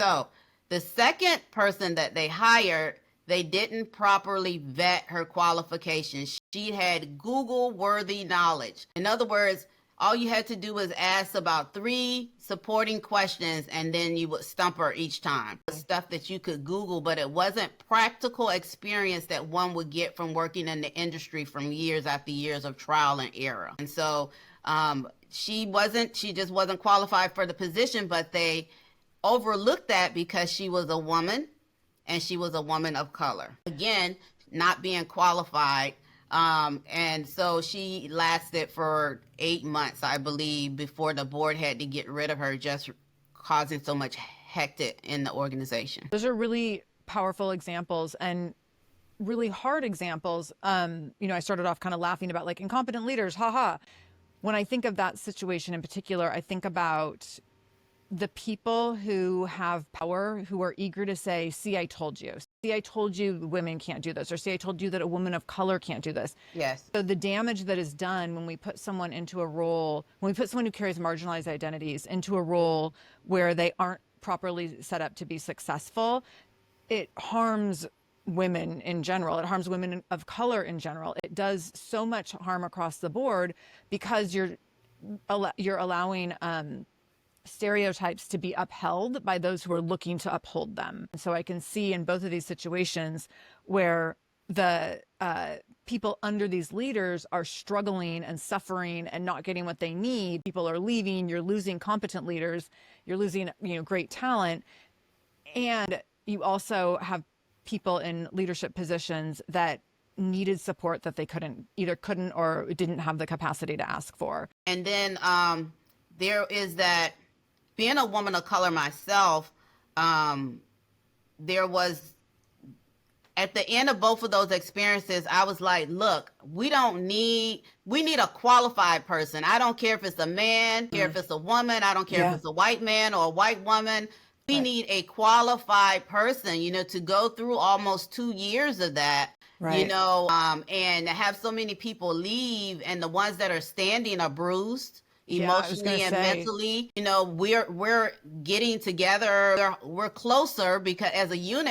So the second person that they hired, they didn't properly vet her qualifications. She had Google-worthy knowledge. In other words, all you had to do was ask about 3 supporting questions, and then you would stump her each time. Stuff that you could Google, but it wasn't practical experience that one would get from working in the industry from years after years of trial and error. And so she just wasn't qualified for the position, but they overlooked that because she was a woman and she was a woman of color. Again, not being qualified. And so she lasted for 8 months, I believe, before the board had to get rid of her, just causing so much hectic in the organization. Those are really powerful examples and really hard examples. I started off kind of laughing about like incompetent leaders, haha. When I think of that situation in particular, I think about the people who have power, who are eager to say, see, I told you. See, I told you women can't do this, or see, I told you that a woman of color can't do this. Yes. So the damage that is done when we put someone into a role, when we put someone who carries marginalized identities into a role where they aren't properly set up to be successful, it harms women in general. It harms women of color in general. It does so much harm across the board because you're allowing stereotypes to be upheld by those who are looking to uphold them. So I can see in both of these situations where the people under these leaders are struggling and suffering and not getting what they need. People are leaving. You're losing competent leaders. You're losing, great talent. And you also have people in leadership positions that needed support that they either couldn't or didn't have the capacity to ask for. And then there is that, being a woman of color myself, there was, at the end of both of those experiences, I was like, look, we need a qualified person. I don't care if it's a man, I don't care if it's a woman, I don't care if it's a white man or a white woman. We need a qualified person, to go through almost 2 years of that, and have so many people leave, and the ones that are standing are bruised emotionally and mentally. We're getting together. We're closer because as a unit.